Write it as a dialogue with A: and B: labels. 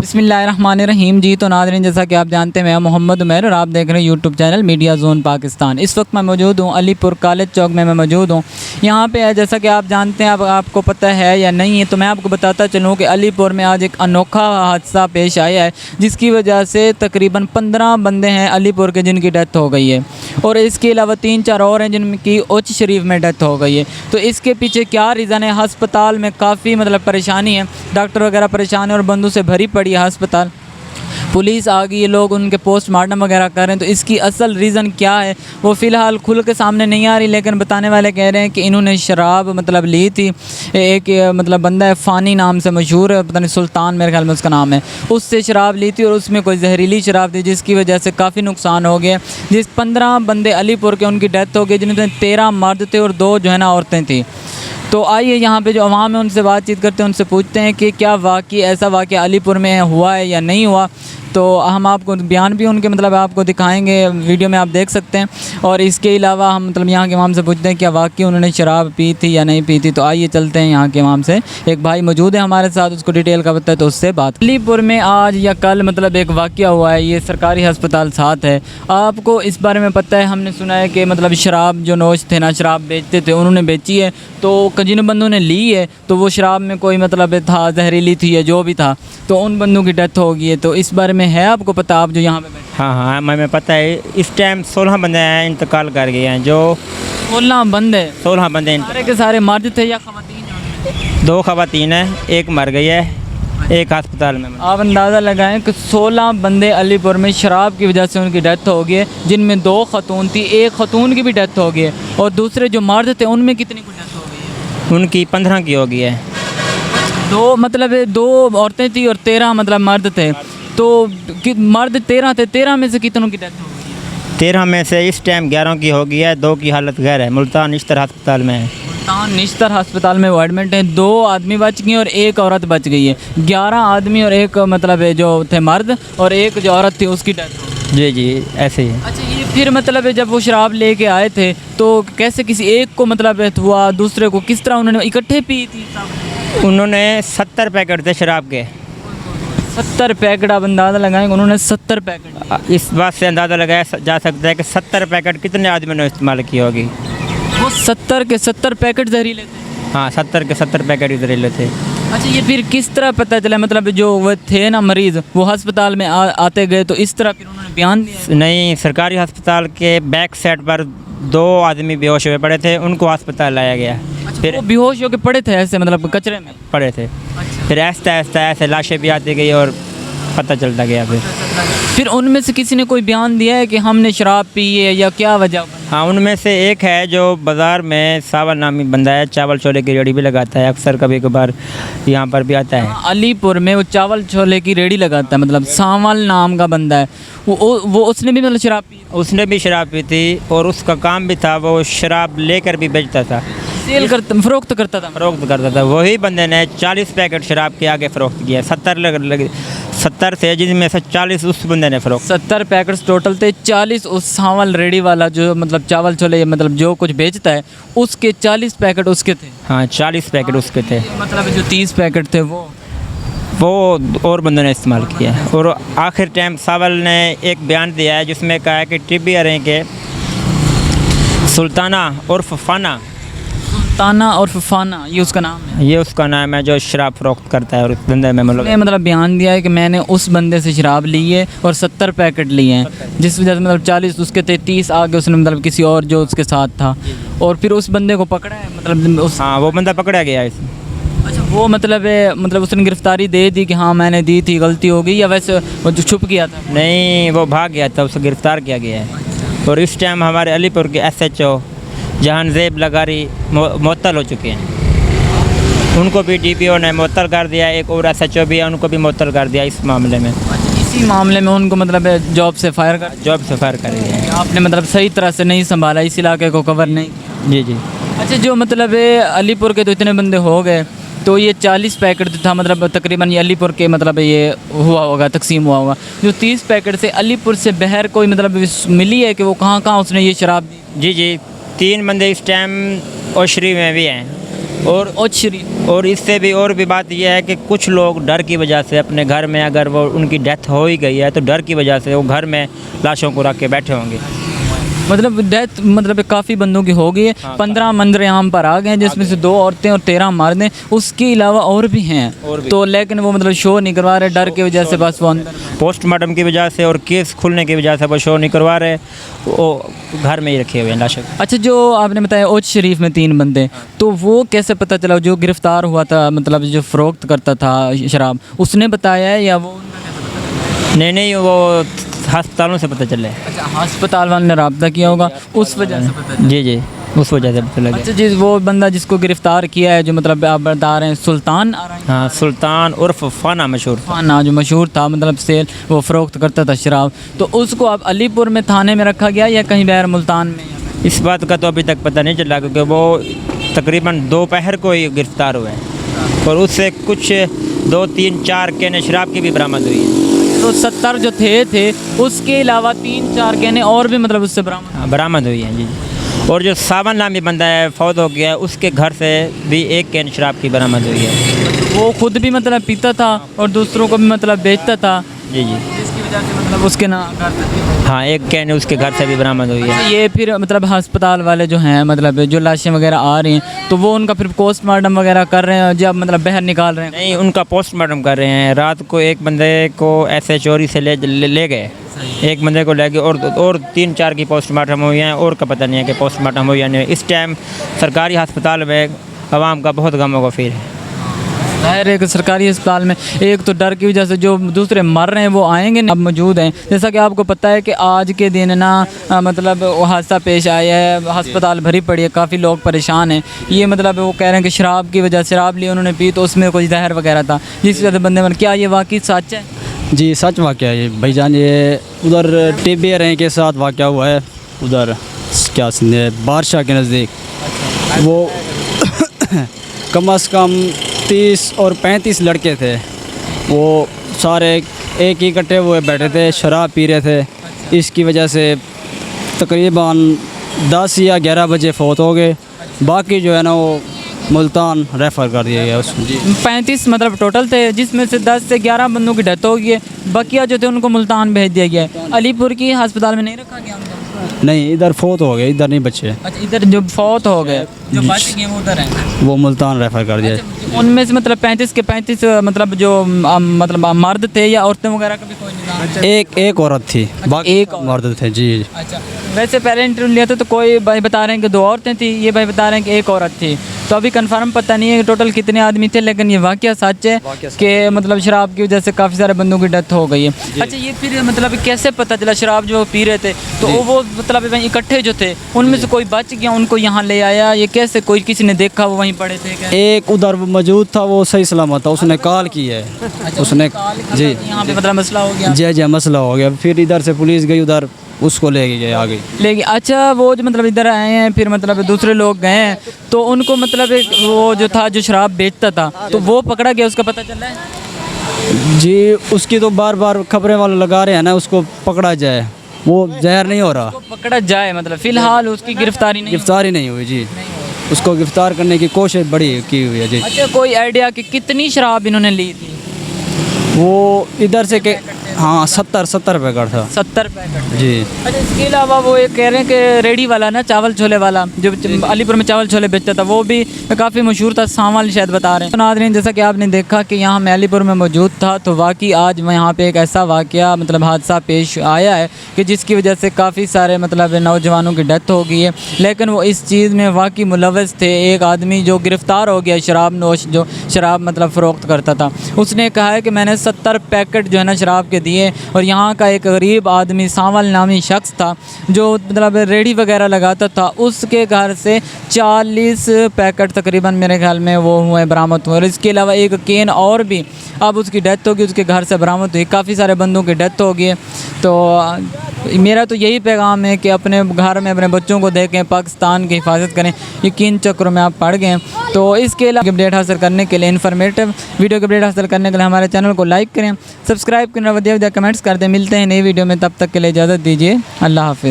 A: बिस्मिल्लाहिर्रहमानिर्रहीम। जी तो नाज़रीन, जैसा कि आप जानते हैं मैं मोहम्मद उमैर और आप देख रहे हैं YouTube channel media zone Pakistan. इस वक्त मैं मौजूद हूँ अलीपुर कॉलेज चौक में मैं मौजूद हूँ। यहाँ पे है, जैसा कि आप जानते हैं, अब आपको पता है या नहीं है तो मैं आपको बताता चलूँ कि अलीपुर में आज एक अनोखा हादसा पेश आया है, जिसकी वजह से तकरीबन 15 बंदे हैं अलीपुर के जिनकी डेथ हो गई है और इसके अलावा 3-4 और हैं जिनकी उच्च शरीफ में डेथ हो गई है। तो इसके पीछे क्या रीज़न है? हस्पताल में काफ़ी परेशानी है, डॉक्टर वगैरह परेशान है और बंदों से भरी पड़ी है हस्पताल। पुलिस आ गई है, लोग उनके पोस्टमार्टम वगैरह कर रहे हैं। तो इसकी असल रीज़न क्या है वो फ़िलहाल खुल के सामने नहीं आ रही, लेकिन बताने वाले कह रहे हैं कि इन्होंने शराब ली थी। एक बंदा है फ़ानी नाम से मशहूर है, पता नहीं सुल्तान मेरे ख्याल में उसका नाम है, उससे शराब ली थी और उसमें कोई जहरीली शराब थी जिसकी वजह से काफ़ी नुकसान हो गया। जिस 15 बंदे अलीपुर के उनकी डेथ हो गई, जिनमें 13 मर्द थे और 2 जो है ना औरतें थी। तो आइए यहाँ पे जो अवाम है उनसे बातचीत करते हैं, उनसे पूछते हैं कि क्या वाकई ऐसा वाक़या अलीपुर में हुआ है या नहीं हुआ। तो हम आपको बयान भी उनके आपको दिखाएंगे, वीडियो में आप देख सकते हैं। और इसके अलावा हम यहाँ के इमाम से पूछते हैं क्या वाकई उन्होंने शराब पी थी या नहीं पी थी। तो आइए चलते हैं, यहाँ के इमाम से एक भाई मौजूद है हमारे साथ, उसको डिटेल का पता है तो उससे बात। अलीपुर में आज या कल एक वाक़या हुआ है, ये सरकारी अस्पताल साथ है, आपको इस बारे में पता है? हमने सुना है कि शराब जो नौश थे ना, शराब बेचते थे, उन्होंने बेची है, तो जिन बंदों ने ली है तो वो शराब में कोई था, जहरीली थी या जो भी था, तो उन बंदों की डेथ हो गई है। तो इस बारे में है आपको पता, आप जो यहाँ पे बैठे?
B: हाँ, मैं पता है। इस टाइम 16 बंदे हैं इंतकाल कर गए हैं। जो
A: 16 बंदे?
B: 16 बंदे
A: सारे के सारे मर्द थे या ख़वातीन?
B: 2 ख़वातीन है, एक मर गई है, एक अस्पताल में।
A: आप अंदाज़ा लगाएं कि 16 बंदे अलीपुर में शराब की वजह से उनकी डेथ हो गई है, जिनमें 2 खतून थी, एक खतून की भी डेथ हो गई है और दूसरे जो मर्द थे उनमें कितनी की डेथ हो गई है?
B: उनकी 15 की हो गई है।
A: 2 औरतें थी और 13 मर्द थे। तो मर्द 13 थे, 13 में से कितनों की डेथ हो गई है?
B: 13 में से इस टाइम 11 की हो गई है, 2 की हालत गैर है, मुल्तान निश्तर अस्पताल में है।
A: मुल्तान निश्तर अस्पताल में वो एडमिट है। 2 आदमी बच गए और 1 औरत बच गई है। 11 आदमी और एक जो थे मर्द और एक जो औरत थी उसकी डेथ हो गई।
B: जी ऐसे ही।
A: अच्छा, ये फिर जब वो शराब लेके आए थे तो कैसे किसी एक को हुआ, दूसरे को किस तरह उन्होंने इकट्ठे पी थी?
B: उन्होंने 70 पैकेट थे शराब के।
A: 70 पैकेट? आप अंदाज़ा लगाएंगे उन्होंने 70 पैकेट?
B: इस बात से अंदाज़ा लगाया जा सकता है कि 70 पैकेट कितने आदमी ने इस्तेमाल की होगी।
A: वो 70 के 70 पैकेट जहरीले थे?
B: हाँ, 70 के 70 पैकेट ही जहरीले थे।
A: अच्छा, ये फिर किस तरह पता चला? जो वो थे ना मरीज़, वो अस्पताल में आते गए तो इस तरह फिर उन्होंने बयान दिया?
B: नहीं, सरकारी अस्पताल के बैक साइड पर 2 आदमी बेहोश हुए पड़े थे, उनको अस्पताल लाया गया।
A: अच्छा, फिर वो बेहोश होकर पड़े थे ऐसे कचरे में
B: पड़े थे।
A: अच्छा।
B: फिर आहिस्ता ऐसे लाशें भी आती गई और पता चलता गया।
A: फिर उनमें से किसी ने कोई बयान दिया है कि हमने शराब पी है या क्या वजह?
B: हाँ, उनमें से एक है जो बाज़ार में सावल नामी बंदा है, चावल छोले की रेडी भी लगाता है, अक्सर कभी कभार यहाँ पर भी आता है।
A: अलीपुर में वो चावल छोले की रेडी लगाता है, सावल नाम का बंदा है। वो उसने भी शराब पी?
B: उसने भी शराब पी थी और उसका काम भी था, वो शराब लेकर भी बेचता था,
A: फ़रोख्त करता था।
B: वही बंदे ने 40 पैकेट शराब के आगे फ़रोख्त किया। 70 थे, जिनमें से 40 उस बंदे ने फ़रोख्त।
A: 70 पैकेट्स टोटल थे, 40 उस सावल रेडी वाला जो चावल छोले जो कुछ बेचता है उसके 40 पैकेट उसके थे।
B: हाँ, 40 पैकेट उसके थे।
A: जो 30 पैकेट थे वो
B: और बंदों ने इस्तेमाल किया है। और आखिर टाइम सावल ने एक बयान दिया है जिसमें कहा है कि टिब्बी अरें के सुल्ताना और फ़ाना ये उसका नाम है? ये उसका नाम है जो शराब फ़रोख्त करता है। और उस बंदे में
A: बयान दिया है कि मैंने उस बंदे से शराब ली है और 70 पैकेट लिए हैं, जिस वजह से 40 उसके थे, 30 आगे उसने किसी और जो उसके साथ था, और फिर उस बंदे को पकड़ा है
B: हाँ, वो बंदा पकड़ा गया है।
A: अच्छा, वो उसने गिरफ्तारी दे दी कि हाँ मैंने दी थी, गलती हो गई, या वैसे वो जो छुप गया था?
B: नहीं, वो भाग गया था, उसे गिरफ़्तार किया गया है। और इस टाइम हमारे अलीपुर के SHO जहानज़ेब लगारी मुअत्तल हो चुके हैं। उनको भी DPO ने मुअत्तल कर दिया। एक और SHO भी है, उनको भी मुअत्तल कर दिया इस मामले में।
A: इसी मामले में उनको जॉब से फायर कर दिया? आपने सही तरह से नहीं संभाला, इस इलाके को कवर नहीं?
B: जी।
A: अच्छा, जो अलीपुर के तो इतने बंदे हो गए, तो ये 40 पैकेट था, तकरीबन ये अलीपुर के ये हुआ होगा, तकसीम हुआ होगा। जो 30 पैकेट से अलीपुर से बहर कोई मिली है कि वो कहाँ उसने ये शराब दी?
B: जी, 3 बंदे इस टाइम ओशरी में भी हैं। और
A: शरीफ।
B: और इससे भी और भी बात यह है कि कुछ लोग डर की वजह से अपने घर में, अगर वो उनकी डेथ हो ही गई है तो डर की वजह से वो घर में लाशों को रख के बैठे होंगे।
A: मतलब डेथ मतलब काफ़ी बंदों की हो गई है। 15 मंदिर यहाँ पर आ गए हैं, जिसमें से 2 औरतें और 13 मर्द हैं। उसके अलावा और भी हैं तो लेकिन वो मतलब शो नहीं करवा रहे डर की वजह से, बस वो अंदर
B: पोस्टमार्टम की वजह से और केस खुलने की वजह से वो शो नहीं करवा रहे, वो घर में ही रखे हुए हैं लाशें।
A: अच्छा, जो आपने बताया ओच शरीफ में 3 बंदे, तो वो कैसे पता चला? जो गिरफ्तार हुआ था मतलब जो फ़रोख्त करता था शराब, उसने बताया है या वो?
B: नहीं, वो अस्पतालों से पता चले।
A: अच्छा, अस्पताल वाले ने रब्ता किया होगा, उस वजह से पता चला।
B: जी, उस वजह से पता लगा।
A: अच्छा जी, वो बंदा जिसको गिरफ्तार किया है, जो मतलब आप बता रहे हैं सुल्तान
B: हाँ, सुल्तान उर्फ फाना मशहूर था।
A: फाना, जो मशहूर था मतलब सेल वो फ़रोख्त करता था शराब, तो उसको आप अलीपुर में थाने में रखा गया या कहीं बहर मुल्तान में?
B: इस बात का तो अभी तक पता नहीं चला, क्योंकि वो तकरीबन दोपहर को ही गिरफ्तार हुए हैं और उससे कुछ 2, 3, 4 कैन शराब की भी बरामद हुई है।
A: तो 70 जो थे उसके अलावा 3-4 कहने और भी मतलब उससे
B: बरामद हुई हैं जी। और जो सावन नामी बंदा है फौत हो गया है, उसके घर से भी 1 कैन शराब की बरामद हुई है।
A: वो खुद भी मतलब पीता था और दूसरों को भी मतलब बेचता था।
B: जी,
A: जिसकी वजह से मतलब उसके ना
B: हाँ, 1 कैन उसके घर से भी बरामद हुई है।
A: ये फिर मतलब अस्पताल वाले जो हैं मतलब जो लाशें वगैरह आ रही हैं तो वो उनका फिर पोस्टमार्टम वगैरह कर रहे हैं जब मतलब बाहर निकाल रहे हैं?
B: नहीं, उनका पोस्टमार्टम कर रहे हैं। रात को एक बंदे को ऐसे चोरी से ले गए, एक बंदे को ले गए और 3-4 की पोस्टमार्टम हुई हैं, और का पता नहीं है कि पोस्टमार्टम हुई या नहीं। इस टाइम सरकारी अस्पताल में आवाम का बहुत गम गफीर है।
A: जाहिर है कि सरकारी अस्पताल में एक तो डर की वजह से जो दूसरे मर रहे हैं वो आएंगे अब मौजूद हैं। जैसा कि आपको पता है कि आज के दिन ना मतलब हादसा पेश आया है, अस्पताल भरी पड़ी है, काफ़ी लोग परेशान हैं। ये मतलब वो कह रहे हैं कि शराब की वजह, शराब ली उन्होंने पी तो उसमें कोई जहर वगैरह था जिस वजह से बंदे मर। क्या ये वाकई सच है?
C: जी सच वाक़या है ये भाईजान। ये उधर टिबियर हैं के साथ वाक़या हुआ है, उधर क्या बादशाह के नज़दीक। वो कम से कम 30 और 35 लड़के थे, वो सारे एक ही इकट्ठे हुए बैठे थे, शराब पी रहे थे। इसकी वजह से तकरीबन 10 या 11 बजे फौत हो गए। बाकी जो है ना वो मुल्तान रेफ़र कर दिया गया उसमें। जी
A: 35 मतलब टोटल थे, जिसमें से 10 से 11 बंदों की डेथ हो गई है। बकिया जो थे उनको मुल्तान भेज दिया गया है। अलीपुर की अस्पताल में नहीं रखा गया उनको?
C: नहीं, इधर फौत हो गए, इधर नहीं बचे।
A: अच्छा, इधर जो फौत हो गए, जो बच गए वो उधर हैं,
C: वो मुल्तान रेफ़र कर दिया।
A: अच्छा, उनमें से मतलब 35 के 35 मतलब जो मतलब मर्द थे या औरतें वगैरह का भी कोई नहीं?
C: एक औरत थी, बाकी
A: एक
C: मर्द थे। जी
A: अच्छा, वैसे पहले इंटरव्यू लिया था तो कोई भाई बता रहे हैं कि 2 औरतें थी, ये भाई बता रहे हैं कि 1 औरत थी। तो अभी कंफर्म पता नहीं है कि टोटल कितने आदमी थे, लेकिन ये वाकया सच है कि मतलब शराब की वजह से काफ़ी सारे बंदों की डेथ हो गई है। अच्छा, ये फिर मतलब कैसे पता चला शराब जो पी रहे थे तो वो मतलब इकट्ठे जो थे उनमें से कोई बच गया, उनको यहाँ ले आया, ये कैसे? कोई किसी ने देखा वो वहीं पड़े थे क्या?
C: एक उधर मौजूद था, वो सही सलामत था, उसने कॉल की है। उसने जी
A: यहाँ पे मतलब मसला हो गया।
C: जी मसला हो गया। फिर इधर से पुलिस गई, उधर उसको ले गए आ गई।
A: लेकिन अच्छा, वो जो मतलब इधर आए हैं फिर मतलब दूसरे लोग गए हैं तो उनको मतलब एक वो जो था जो शराब बेचता था तो वो पकड़ा गया, उसका पता चला है?
C: जी उसकी तो बार बार खबरें वाले लगा रहे हैं ना, उसको पकड़ा जाए, वो जहर नहीं हो रहा।
A: पकड़ा जाए मतलब फ़िलहाल उसकी गिरफ्तारी
C: नहीं हुई जी। उसको गिरफ्तार करने की कोशिश बड़ी की हुई है जी।
A: अच्छा, कोई आइडिया कि कितनी शराब इन्होंने ली थी?
C: वो इधर से के हाँ 70 रुपये का था।
A: 70 पैकेट
C: जी।
A: अच्छा, इसके अलावा वो ये कह रहे हैं कि रेडी वाला ना चावल छोले वाला जो अलीपुर में चावल छोले बेचता था वो भी काफ़ी मशहूर था, सामान शायद बता रहे हैं। तो नाज़रीन, जैसा कि आपने देखा कि यहाँ मैं अलीपुर में मौजूद था तो वाकई आज मैं यहाँ पे एक ऐसा वाकया मतलब हादसा पेश आया है कि जिसकी वजह से काफ़ी सारे मतलब नौजवानों की डेथ हो गई है। लेकिन वो इस चीज़ में वाकई मुलव्वस थे। एक आदमी जो गिरफ़्तार हो गया शराब नोश, जो शराब मतलब फ़रोख्त करता था, उसने कहा है कि मैंने 70 पैकेट जो है ना शराब के दिए। और यहाँ का एक गरीब आदमी सावल नामी शख्स था जो मतलब रेडी वगैरह लगाता था, उसके घर से 40 पैकेट तकरीबन मेरे ख्याल में वो हुए बरामद हुए। और इसके अलावा एक केन और भी अब उसकी डेथ होगी, उसके घर से बरामद हुई। काफ़ी सारे बंदों की डेथ हो गई है। तो मेरा तो यही पैगाम है कि अपने घर में अपने बच्चों को देखें, पाकिस्तान की हिफाजत करें। ये किन चक्रों में आप पड़ गए हैं। तो इसके अलावा अपडेट हासिल करने के लिए, इन्फॉर्मेटिव वीडियो के अपडेट हासिल करने के लिए हमारे चैनल को लाइक करें, सब्सक्राइब करें, वधिया कमेंट्स कर दें। मिलते हैं नई वीडियो में, तब तक के लिए इजाज़त दीजिए। अल्लाह हाफिज़।